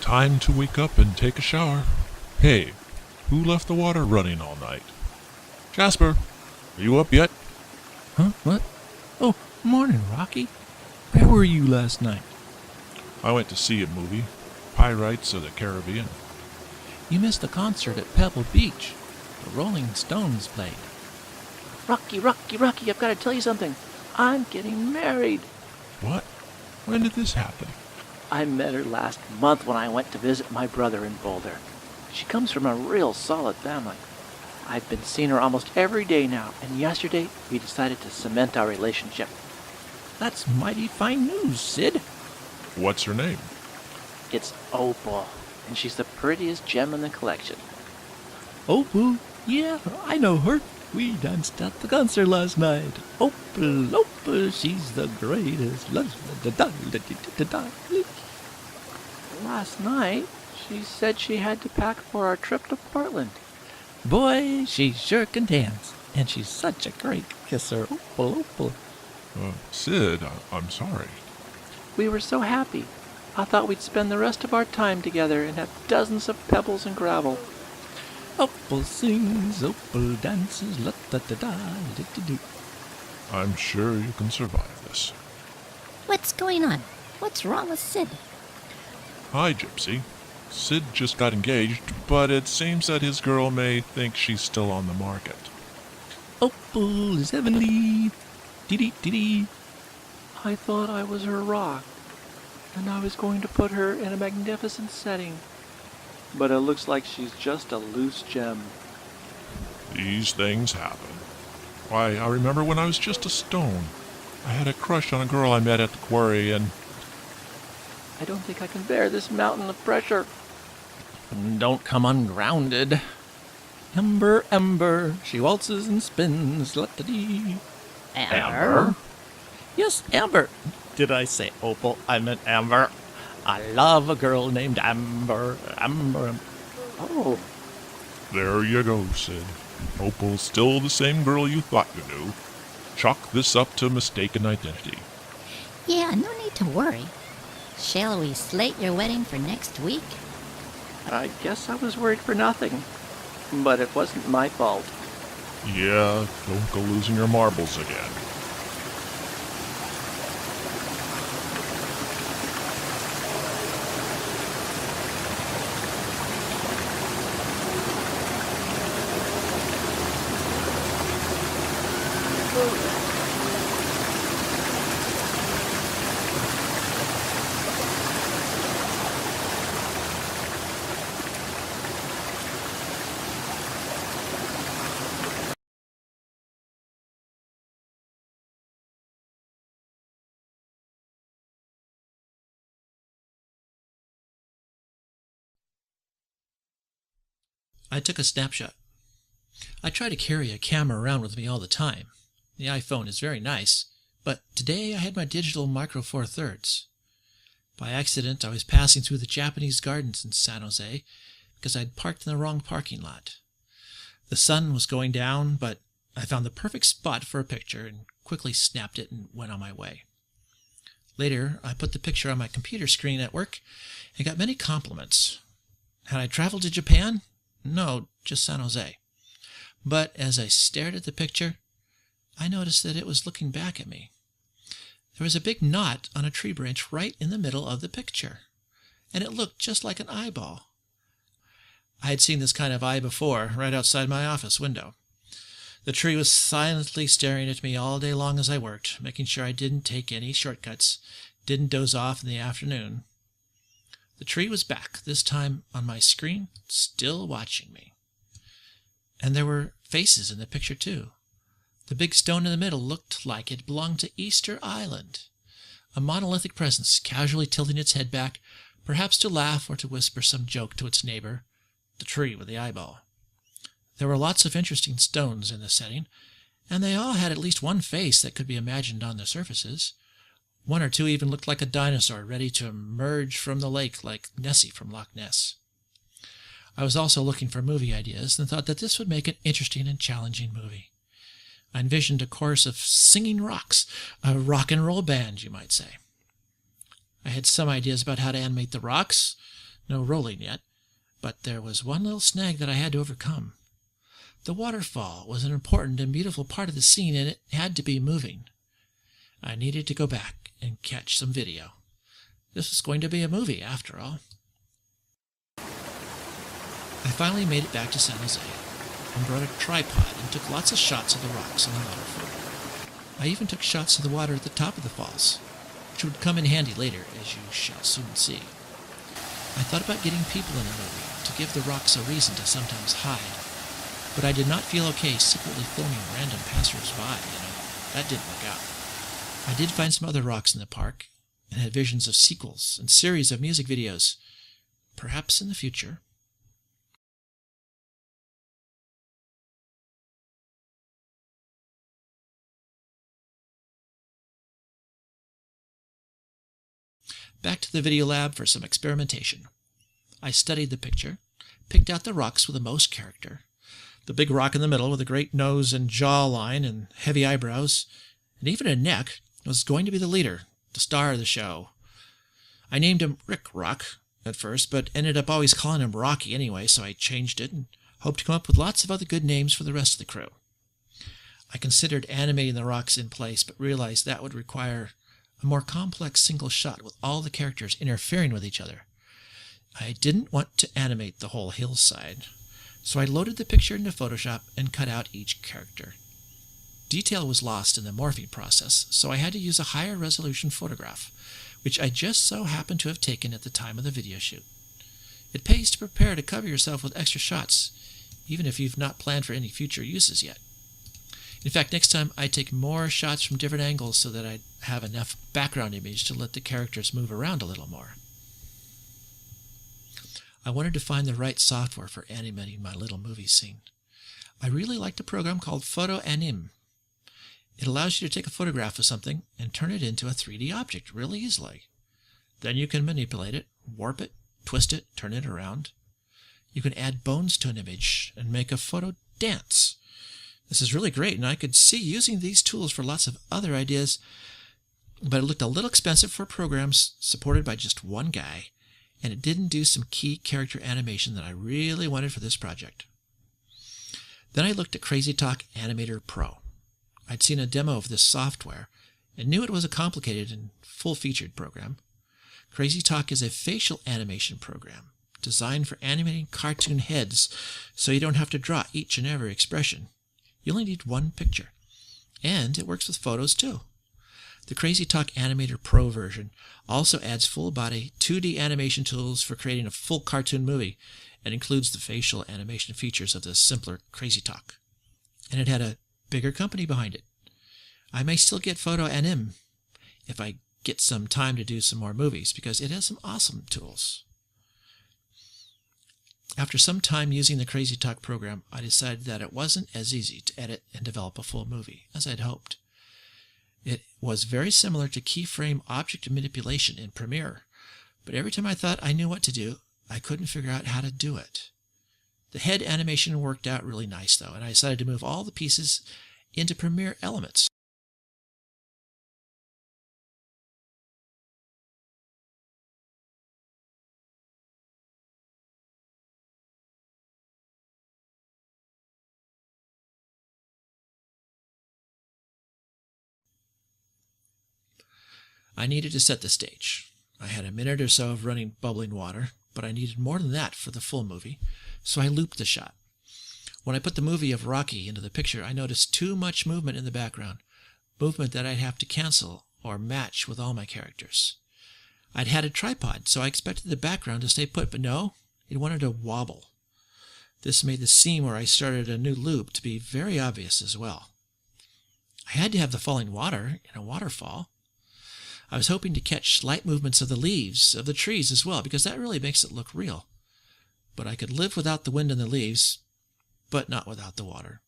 Time to wake up and take a shower. Hey, who left the water running all night? Jasper, are you up yet? Huh? What? Oh, morning, Rocky. Where were you last night? I went to see a movie, Pirates of the Caribbean. You missed the concert at Pebble Beach. The Rolling Stones played. Rocky, I've got to tell you something. I'm getting married. What? When did this happen? I met her last month when I went to visit my brother in Boulder. She comes from a real solid family. I've been seeing her almost every day now, and yesterday we decided to cement our relationship. That's mighty fine news, Sid. What's her name? It's Opal, and she's the prettiest gem in the collection. Opal? Yeah, I know her. We danced at the concert last night. Opal, she's the greatest. Last night, she said she had to pack for our trip to Portland. Boy, she sure can dance. And she's such a great kisser. Opal. Sid, I'm sorry. We were so happy. I thought we'd spend the rest of our time together and have dozens of pebbles and gravel. Opal sings, Opal dances, la-da-da-da-da-da-da. I'm sure you can survive this. What's going on? What's wrong with Sid? Hi, Gypsy. Sid just got engaged, but it seems that his girl may think she's still on the market. Opal is heavenly. Dee-dee-dee-dee. I thought I was her rock, and I was going to put her in a magnificent setting. But it looks like she's just a loose gem. These things happen. Why, I remember when I was just a stone. I had a crush on a girl I met at the quarry, and... I don't think I can bear this mountain of pressure. Don't come ungrounded. Ember, Ember, she waltzes and spins. La-da-dee. Amber? Yes, Amber. Did I say Opal? I meant Amber. I love a girl named Amber. Amber. Oh, There you go, Sid. Opal's still the same girl you thought you knew. Chalk this up to mistaken identity. Yeah, no need to worry. Shall we slate your wedding for next week? I guess I was worried for nothing. But it wasn't my fault. Yeah, don't go losing your marbles again. I took a snapshot. I try to carry a camera around with me all the time. The iPhone is very nice, but today I had my digital Micro Four Thirds. By accident, I was passing through the Japanese gardens in San Jose because I'd parked in the wrong parking lot. The sun was going down, but I found the perfect spot for a picture and quickly snapped it and went on my way. Later, I put the picture on my computer screen at work and got many compliments. Had I traveled to Japan? No, just San Jose. But as I stared at the picture, I noticed that it was looking back at me. There was a big knot on a tree branch right in the middle of the picture, and it looked just like an eyeball. I had seen this kind of eye before, right outside my office window. The tree was silently staring at me all day long as I worked, making sure I didn't take any shortcuts, didn't doze off in the afternoon. The tree was back, this time on my screen, still watching me. And there were faces in the picture, too. The big stone in the middle looked like it belonged to Easter Island, a monolithic presence casually tilting its head back, perhaps to laugh or to whisper some joke to its neighbor, the tree with the eyeball. There were lots of interesting stones in the setting, and they all had at least one face that could be imagined on their surfaces. One or two even looked like a dinosaur ready to emerge from the lake like Nessie from Loch Ness. I was also looking for movie ideas and thought that this would make an interesting and challenging movie. I envisioned a chorus of singing rocks, a rock and roll band, you might say. I had some ideas about how to animate the rocks, no rolling yet, but there was one little snag that I had to overcome. The waterfall was an important and beautiful part of the scene, and it had to be moving. I needed to go back and catch some video. This was going to be a movie, after all. I finally made it back to San Jose and brought a tripod and took lots of shots of the rocks on the waterfront. I even took shots of the water at the top of the falls, which would come in handy later, as you shall soon see. I thought about getting people in the movie to give the rocks a reason to sometimes hide, but I did not feel okay secretly filming random passers-by, That didn't work out. I did find some other rocks in the park and had visions of sequels and series of music videos, perhaps in the future. Back to the video lab for some experimentation. I studied the picture, picked out the rocks with the most character. The big rock in the middle with a great nose and jawline and heavy eyebrows, and even a neck, was going to be the leader, the star of the show. I named him Rick Rock at first, but ended up always calling him Rocky anyway, so I changed it and hoped to come up with lots of other good names for the rest of the crew. I considered animating the rocks in place, but realized that would require a more complex single shot with all the characters interfering with each other. I didn't want to animate the whole hillside, so I loaded the picture into Photoshop and cut out each character. Detail was lost in the morphing process, so I had to use a higher resolution photograph, which I just so happened to have taken at the time of the video shoot. It pays to prepare to cover yourself with extra shots, even if you've not planned for any future uses yet. In fact, next time I take more shots from different angles so that I have enough background image to let the characters move around a little more. I wanted to find the right software for animating my little movie scene. I really liked a program called Photo Anim. It allows you to take a photograph of something and turn it into a 3D object really easily. Then you can manipulate it, warp it, twist it, turn it around. You can add bones to an image and make a photo dance. This is really great, and I could see using these tools for lots of other ideas, but it looked a little expensive for programs supported by just one guy, and it didn't do some key character animation that I really wanted for this project. Then I looked at Crazy Talk Animator Pro. I'd seen a demo of this software and knew it was a complicated and full-featured program. Crazy Talk is a facial animation program designed for animating cartoon heads so you don't have to draw each and every expression. You only need one picture, and it works with photos too. The Crazy Talk Animator Pro version also adds full-body 2D animation tools for creating a full cartoon movie and includes the facial animation features of the simpler Crazy Talk. And it had a bigger company behind it. I may still get Photo Anim if I get some time to do some more movies, because it has some awesome tools. After some time using the Crazy Talk program, I decided that it wasn't as easy to edit and develop a full movie as I'd hoped. It was very similar to keyframe object manipulation in Premiere, but every time I thought I knew what to do, I couldn't figure out how to do it. The head animation worked out really nice, though, and I decided to move all the pieces into Premiere Elements. I needed to set the stage. I had a minute or so of running bubbling water, but I needed more than that for the full movie, so I looped the shot. When I put the movie of Rocky into the picture, I noticed too much movement in the background, movement that I'd have to cancel or match with all my characters. I'd had a tripod, so I expected the background to stay put, but no, it wanted to wobble. This made the seam where I started a new loop to be very obvious as well. I had to have the falling water in a waterfall. I was hoping to catch slight movements of the leaves of the trees as well, because that really makes it look real. But I could live without the wind and the leaves, but not without the water.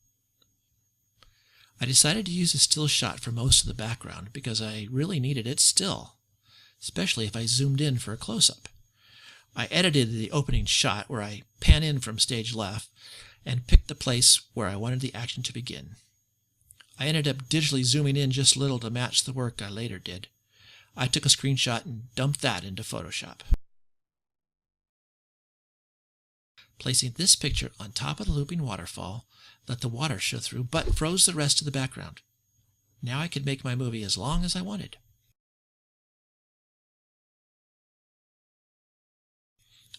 I decided to use a still shot for most of the background because I really needed it still, especially if I zoomed in for a close-up. I edited the opening shot where I pan in from stage left and picked the place where I wanted the action to begin. I ended up digitally zooming in just a little to match the work I later did. I took a screenshot and dumped that into Photoshop. Placing this picture on top of the looping waterfall let the water show through, but froze the rest of the background. Now I could make my movie as long as I wanted.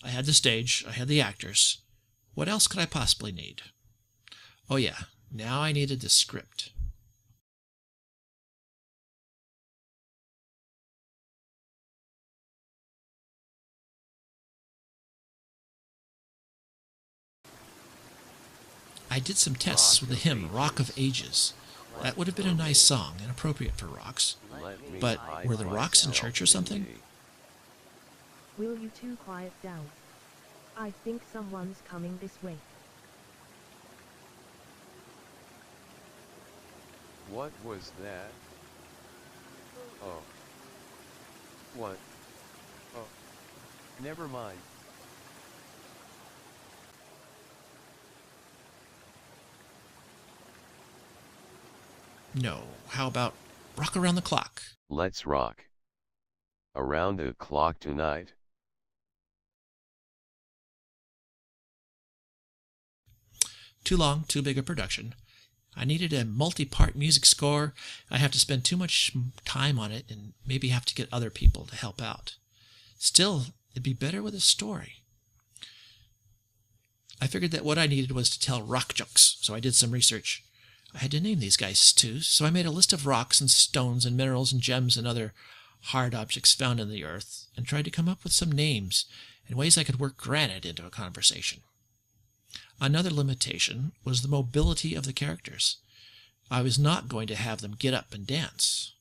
I had the stage, I had the actors. What else could I possibly need? Oh yeah, now I needed the script. I did some tests with the hymn Rock of Ages. That would have been a nice song and appropriate for rocks. But were the rocks in church or something? Will you two quiet down? I think someone's coming this way. What was that? Oh. What? Oh. Never mind. No. How about Rock Around the Clock? Let's rock. Around the clock tonight. Too long, too big a production. I needed a multi-part music score. I have to spend too much time on it and maybe have to get other people to help out. Still, it'd be better with a story. I figured that what I needed was to tell rock jokes, so I did some research. I had to name these guys too, so I made a list of rocks and stones and minerals and gems and other hard objects found in the earth and tried to come up with some names and ways I could work granite into a conversation. Another limitation was the mobility of the characters. I was not going to have them get up and dance.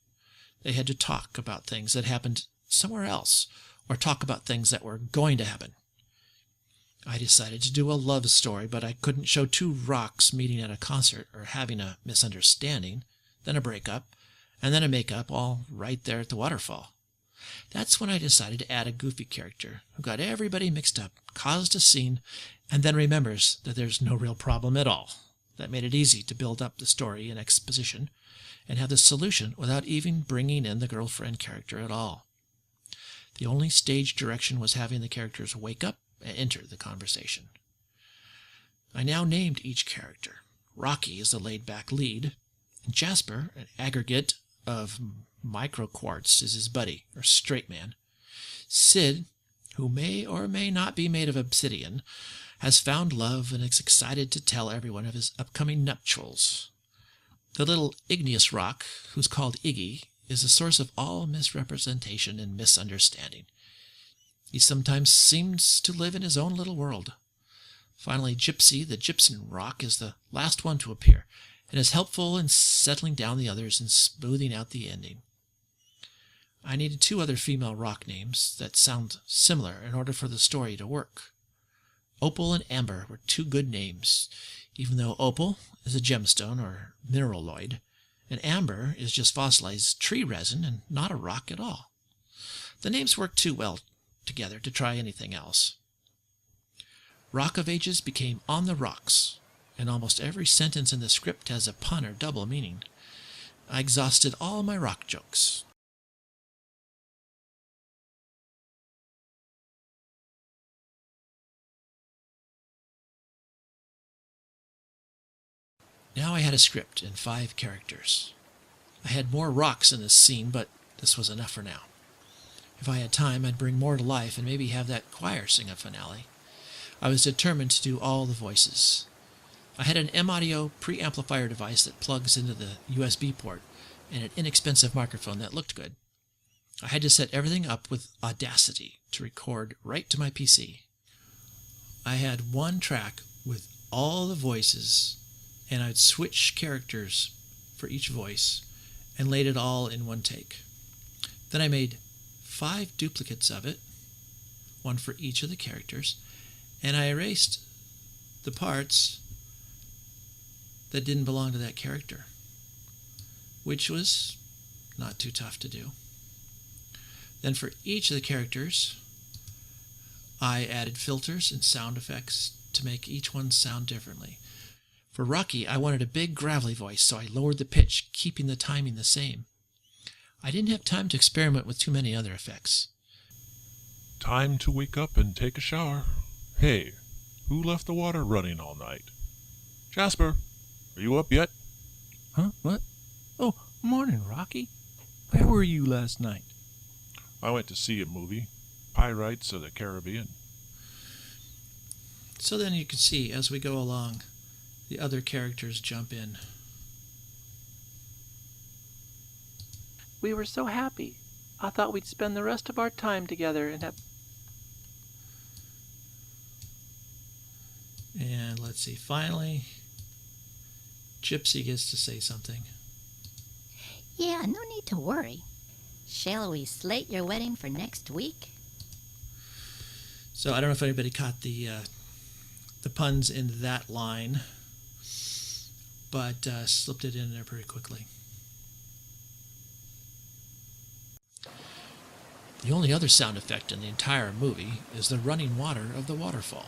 They had to talk about things that happened somewhere else or talk about things that were going to happen. I decided to do a love story, but I couldn't show two rocks meeting at a concert or having a misunderstanding, then a breakup, and then a makeup all right there at the waterfall. That's when I decided to add a goofy character who got everybody mixed up, caused a scene, and then remembers that there's no real problem at all. That made it easy to build up the story and exposition and have the solution without even bringing in the girlfriend character at all. The only stage direction was having the characters wake up and enter the conversation. I now named each character. Rocky is the laid-back lead, and Jasper, an aggregate of microquartz, is his buddy, or straight man. Sid, who may or may not be made of obsidian, has found love and is excited to tell everyone of his upcoming nuptials. The little igneous rock, who's called Iggy, is the source of all misrepresentation and misunderstanding. He sometimes seems to live in his own little world. Finally, Gypsy, the gypsum rock, is the last one to appear, and is helpful in settling down the others and smoothing out the ending. I needed two other female rock names that sound similar in order for the story to work. Opal and Amber were two good names, even though Opal is a gemstone or mineraloid, and Amber is just fossilized tree resin and not a rock at all. The names work too well together to try anything else. Rock of Ages became On the Rocks, and almost every sentence in the script has a pun or double meaning. I exhausted all my rock jokes. Now I had a script and 5 characters. I had more rocks in this scene, but this was enough for now. If I had time, I'd bring more to life and maybe have that choir sing a finale. I was determined to do all the voices. I had an M-Audio preamplifier device that plugs into the USB port and an inexpensive microphone that looked good. I had to set everything up with Audacity to record right to my PC. I had one track with all the voices, and I'd switch characters for each voice and laid it all in one take. Then I made 5 duplicates of it, one for each of the characters, and I erased the parts that didn't belong to that character, which was not too tough to do. Then for each of the characters, I added filters and sound effects to make each one sound differently. For Rocky, I wanted a big gravelly voice, so I lowered the pitch, keeping the timing the same. I didn't have time to experiment with too many other effects. Time to wake up and take a shower. Hey, Who left the water running all night? Jasper, are you up yet? Huh? What? Oh, morning, Rocky. Where were you last night? I went to see a movie, Pirates of the Caribbean. So then you can see, as we go along, the other characters jump in. We were so happy. I thought we'd spend the rest of our time together and have... And let's see, finally, Gypsy gets to say something. Yeah, no need to worry. Shall we slate your wedding for next week? So I don't know if anybody caught the puns in that line, but slipped it in there pretty quickly. The only other sound effect in the entire movie is the running water of the waterfall.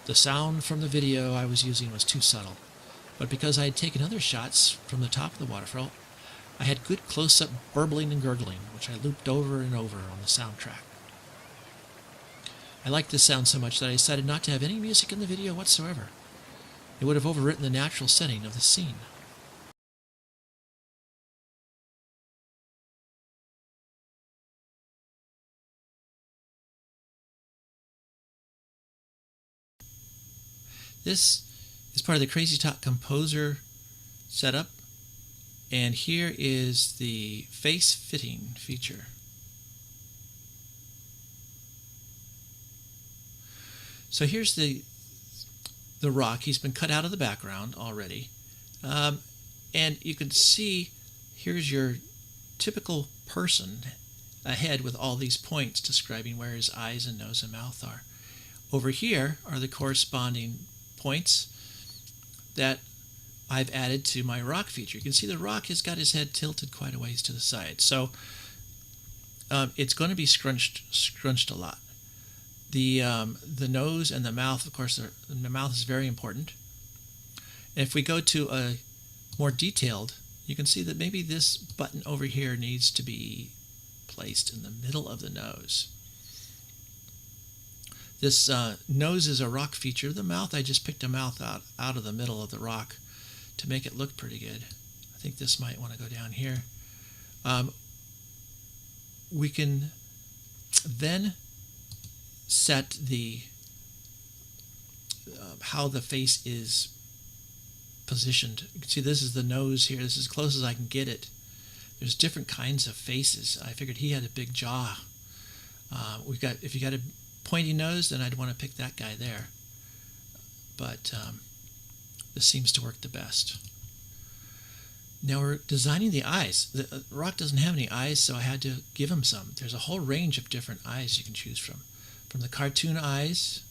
The sound from the video I was using was too subtle, but because I had taken other shots from the top of the waterfall, I had good close-up burbling and gurgling, which I looped over and over on the soundtrack. I liked this sound so much that I decided not to have any music in the video whatsoever. It would have overwritten the natural setting of the scene. This is part of the Crazy Talk Composer setup, and here is the face fitting feature. So here's the rock. He's been cut out of the background already, and you can see here's your typical person, a head with all these points describing where his eyes and nose and mouth are. Over here are the corresponding points that I've added to my rock feature. You can see the rock has got his head tilted quite a ways to the side, so it's going to be scrunched a lot. The nose and the mouth, of course, the mouth is very important. And if we go to a more detailed, you can see that maybe this button over here needs to be placed in the middle of the nose. This nose is a rock feature. The mouth, I just picked a mouth out of the middle of the rock to make it look pretty good. I think this might want to go down here. We can then set the how the face is positioned. You can see this is the nose here. This is as close as I can get it. There's different kinds of faces. I figured he had a big jaw. If you got a pointy nose, then I'd want to pick that guy there. But this seems to work the best. Now we're designing the eyes. The rock doesn't have any eyes, so I had to give him some. There's a whole range of different eyes you can choose from. From the cartoon eyes,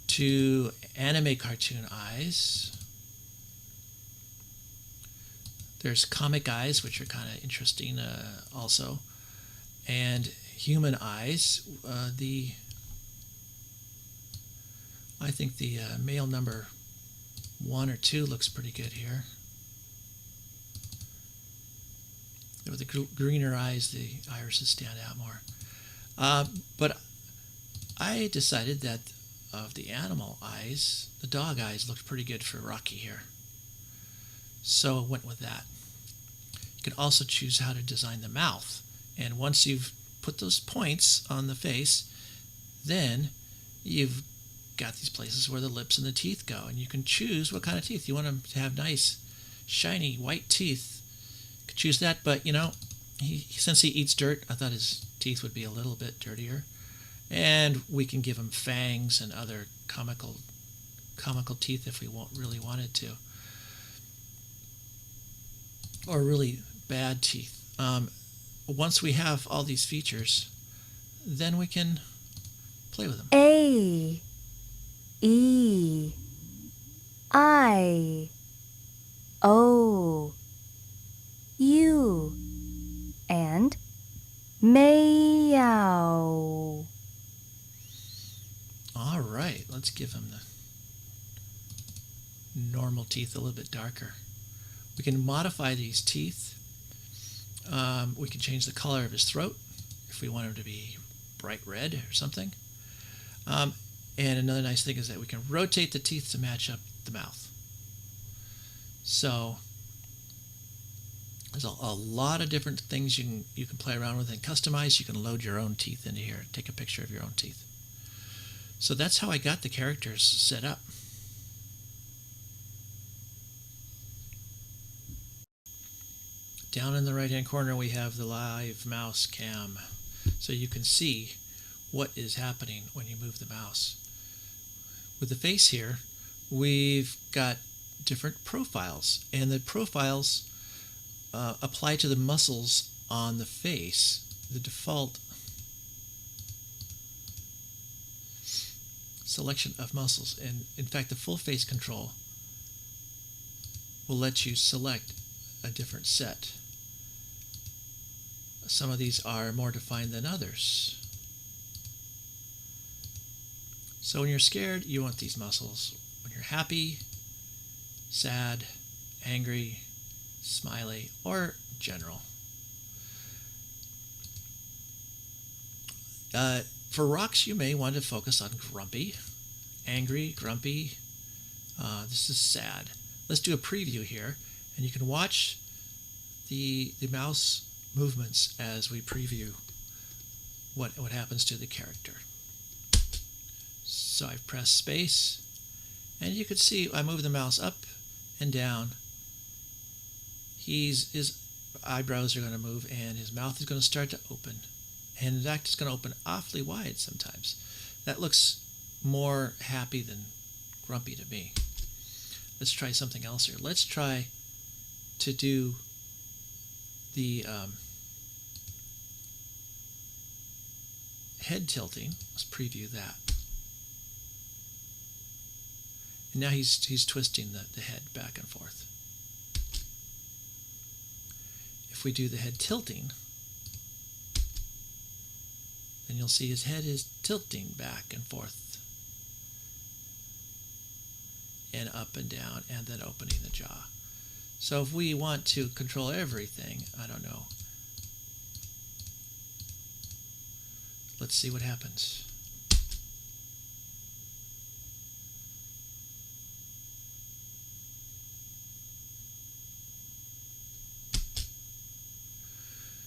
to anime cartoon eyes. There's comic eyes, which are kind of interesting also. And human eyes. I think the male number 1 or 2 looks pretty good here. With the greener eyes, the irises stand out more. But I decided that of the animal eyes, the dog eyes looked pretty good for Rocky here. So I went with that. You can also choose how to design the mouth. And once you've put those points on the face, then you've got these places where the lips and the teeth go. And you can choose what kind of teeth. You want them to have nice, shiny, white teeth. You could choose that, but, you know, since he eats dirt, I thought his teeth would be a little bit dirtier. And we can give him fangs and other comical teeth if we really wanted to. Or really bad teeth. Once we have all these features, then we can play with them. A, E, I, O, U, and meow. All right, let's give him the normal teeth a little bit darker. We can modify these teeth. We can change the color of his throat if we want him to be bright red or something. And another nice thing is that we can rotate the teeth to match up the mouth. So there's a lot of different things you can play around with and customize. You can load your own teeth into here, take a picture of your own teeth. So that's how I got the characters set up. Down in the right hand corner we have the live mouse cam, so you can see what is happening when you move the mouse. With the face here, we've got different profiles, and the profiles apply to the muscles on the face. The default selection of muscles, and in fact the full face control will let you select a different set. Some of these are more defined than others. So when you're scared, you want these muscles. When you're happy, sad, angry, smiley, or general. For rocks, you may want to focus on grumpy, angry, grumpy. This is sad. Let's do a preview here, and you can watch the mouse movements as we preview what happens to the character. So I've pressed space, and you can see I move the mouse up and down. His eyebrows are going to move, and his mouth is going to start to open, and in fact it's going to open awfully wide sometimes. That looks more happy than grumpy to me. Let's try something else here. Let's try to do the head tilting. Let's preview that. And now he's twisting the head back and forth. If we do the head tilting, then you'll see his head is tilting back and forth and up and down, and then opening the jaw. So if we want to control everything, I don't know. Let's see what happens.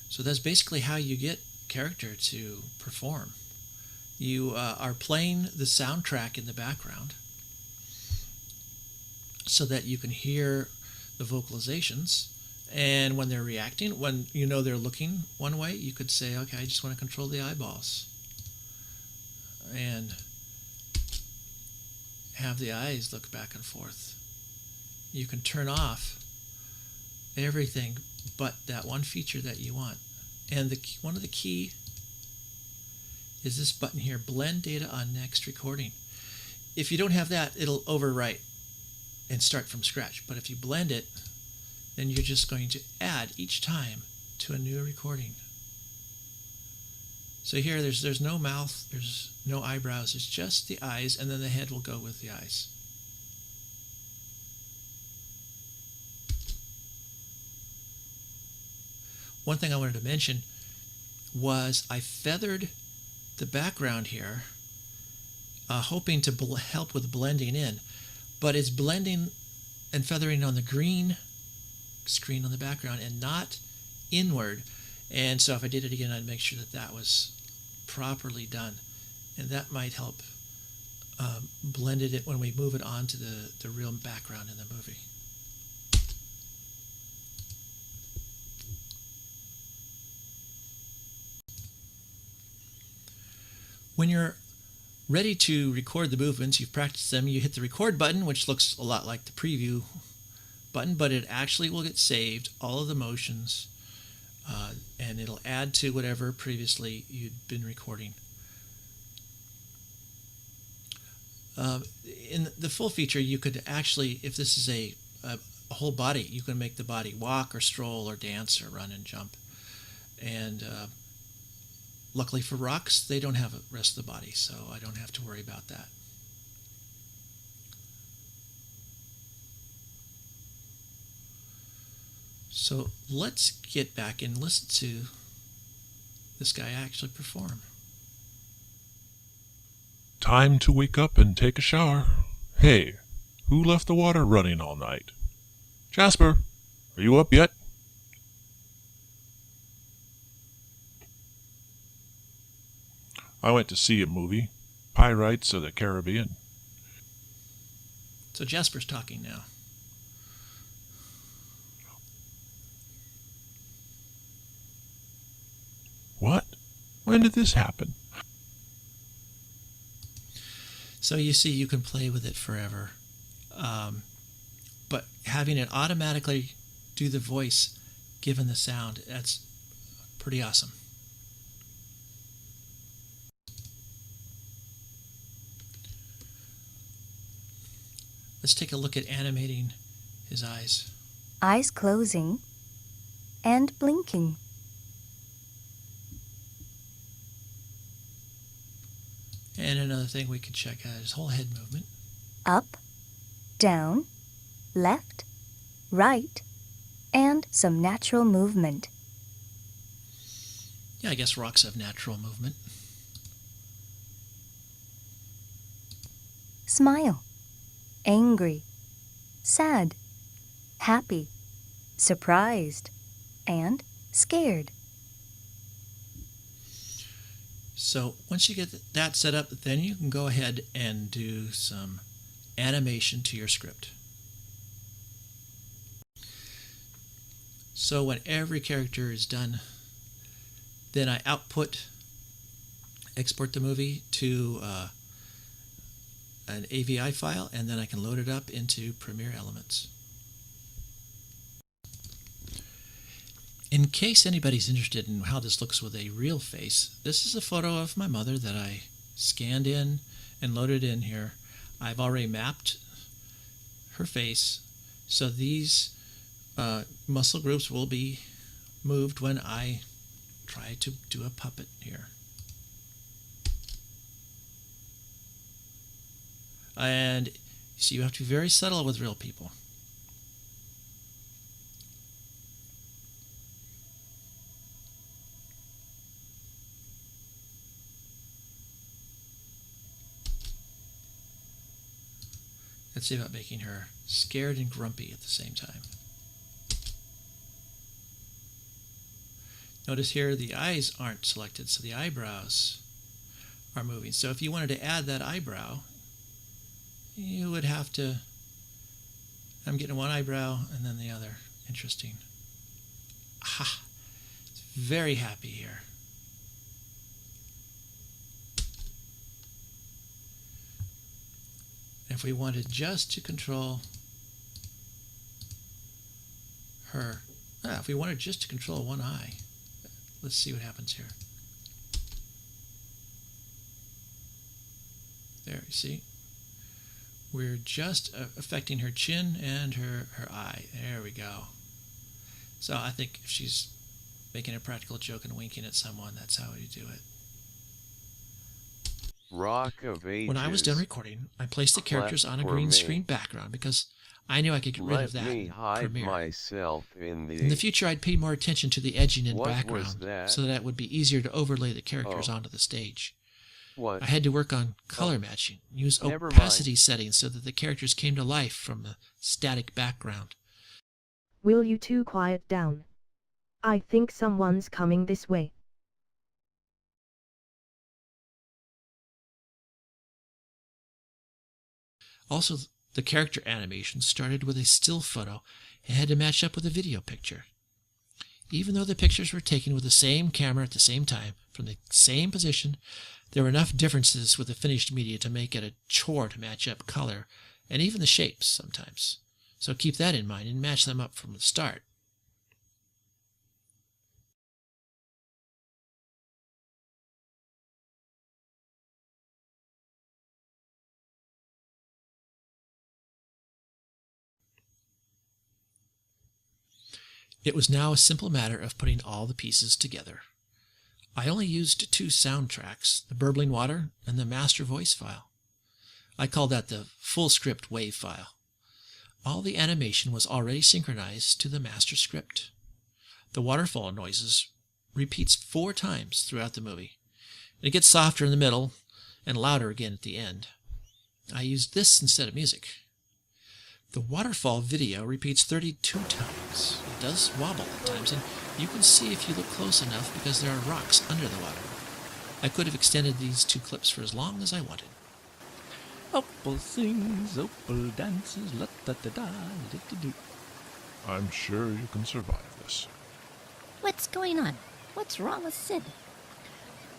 So that's basically how you get character to perform. You are playing the soundtrack in the background so that you can hear the vocalizations, and when they're reacting, when you know they're looking one way, you could say, okay, I just want to control the eyeballs and have the eyes look back and forth. You can turn off everything but that one feature that you want. And one of the key is this button here, blend data on next recording. If you don't have that, it'll overwrite and start from scratch. But if you blend it, then you're just going to add each time to a new recording. So here there's no mouth, there's no eyebrows, it's just the eyes, and then the head will go with the eyes. One thing I wanted to mention was I feathered the background here, hoping to help with blending in, but it's blending and feathering on the green screen on the background and not inward. And so if I did it again, I'd make sure that that was properly done, and that might help blend it when we move it onto the real background in the movie. When you're ready to record the movements, you've practiced them, you hit the record button, which looks a lot like the preview button, but it actually will get saved, all of the motions, and it'll add to whatever previously you'd been recording. In the full feature, you could actually, if this is a whole body, you can make the body walk or stroll or dance or run and jump. And luckily for rocks, they don't have a rest of the body, so I don't have to worry about that. So let's get back and listen to this guy actually perform. Time to wake up and take a shower. Hey, who left the water running all night? Jasper, are you up yet? I went to see a movie, Pirates of the Caribbean. So Jasper's talking now. What? When did this happen? So you see, you can play with it forever. But having it automatically do the voice given the sound, that's pretty awesome. Let's take a look at animating his eyes. Eyes closing and blinking. And another thing we can check out is whole head movement. Up, down, left, right, and some natural movement. Yeah, I guess rocks have natural movement. Smile, angry, sad, happy, surprised, and scared. So once you get that set up, then you can go ahead and do some animation to your script. So when every character is done, then I export the movie to an AVI file, and then I can load it up into Premiere Elements. In case anybody's interested in how this looks with a real face, this is a photo of my mother that I scanned in and loaded in here. I've already mapped her face, so these muscle groups will be moved when I try to do a puppet here. And so you have to be very subtle with real people. Let's see about making her scared and grumpy at the same time. Notice here the eyes aren't selected, so the eyebrows are moving. So if you wanted to add that eyebrow, you would have to, I'm getting one eyebrow and then the other. Interesting. Aha! It's very happy here. If we wanted just to control her, if we wanted just to control one eye, let's see what happens here. There, you see? We're just affecting her chin and her eye. There we go. So I think if she's making a practical joke and winking at someone, that's how you do it. Rock of Ages. When I was done recording, I placed the characters on a green screen background because I knew I could get rid of that Let me hide Premiere. myself in In the future, I'd pay more attention to the edging and What was background that? so that it would be easier to overlay the characters Oh. onto the stage. What? I had to work on color matching, use Never opacity settings so that the characters came to life from the static background. Will you two quiet down? I think someone's coming this way. Also, the character animation started with a still photo and had to match up with a video picture. Even though the pictures were taken with the same camera at the same time, from the same position, there were enough differences with the finished media to make it a chore to match up color and even the shapes sometimes. So keep that in mind and match them up from the start. It was now a simple matter of putting all the pieces together. I only used 2 soundtracks, the Burbling Water and the master voice file. I call that the full script WAV file. All the animation was already synchronized to the master script. The waterfall noises repeats 4 times throughout the movie. And it gets softer in the middle and louder again at the end. I used this instead of music. The waterfall video repeats 32 times. It does wobble at times, and you can see if you look close enough because there are rocks under the water. I could have extended these 2 clips for as long as I wanted. Opal sings, Opal dances, la-da-da-da, da-da-da. I'm sure you can survive this. What's going on? What's wrong with Sid?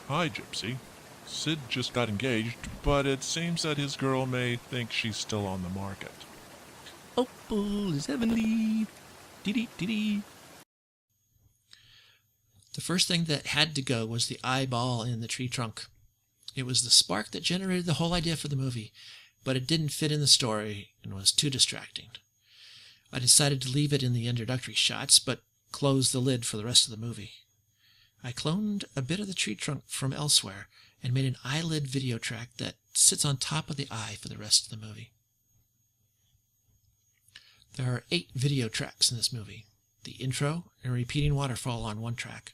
Hi, Gypsy. Sid just got engaged, but it seems that his girl may think she's still on the market. Opal is heavenly. Dee-dee-dee-dee. The first thing that had to go was the eyeball in the tree trunk. It was the spark that generated the whole idea for the movie, but it didn't fit in the story and was too distracting. I decided to leave it in the introductory shots, but close the lid for the rest of the movie. I cloned a bit of the tree trunk from elsewhere and made an eyelid video track that sits on top of the eye for the rest of the movie. There are 8 video tracks in this movie. The intro and repeating waterfall on one track,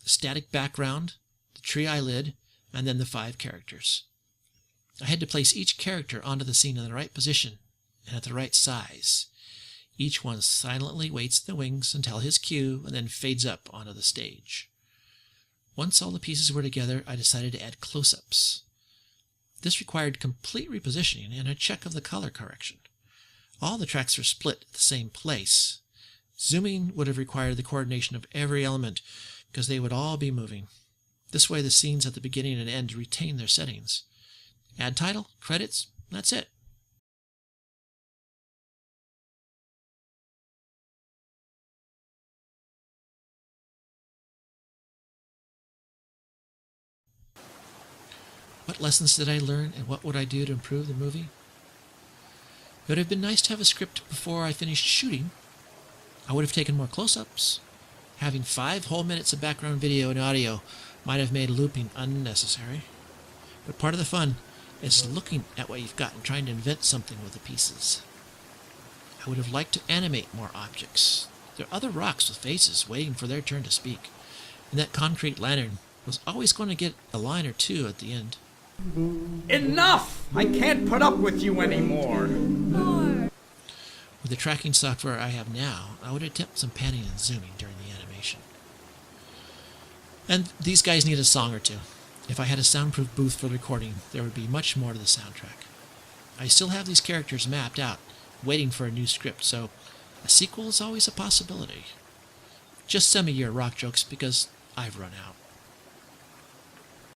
the static background, the tree eyelid, and then the 5 characters. I had to place each character onto the scene in the right position and at the right size. Each one silently waits in the wings until his cue and then fades up onto the stage. Once all the pieces were together, I decided to add close-ups. This required complete repositioning and a check of the color correction. All the tracks are split at the same place. Zooming would have required the coordination of every element because they would all be moving. This way the scenes at the beginning and end retain their settings. Add title, credits, that's it. What lessons did I learn and what would I do to improve the movie? It would have been nice to have a script before I finished shooting. I would have taken more close-ups. Having 5 whole minutes of background video and audio might have made looping unnecessary. But part of the fun is looking at what you've got and trying to invent something with the pieces. I would have liked to animate more objects. There are other rocks with faces waiting for their turn to speak. And that concrete lantern was always going to get a line or 2 at the end. Enough! I can't put up with you anymore. With the tracking software I have now, I would attempt some panning and zooming during the animation. And these guys need a song or 2. If I had a soundproof booth for the recording, there would be much more to the soundtrack. I still have these characters mapped out, waiting for a new script, so a sequel is always a possibility. Just send me your rock jokes because I've run out.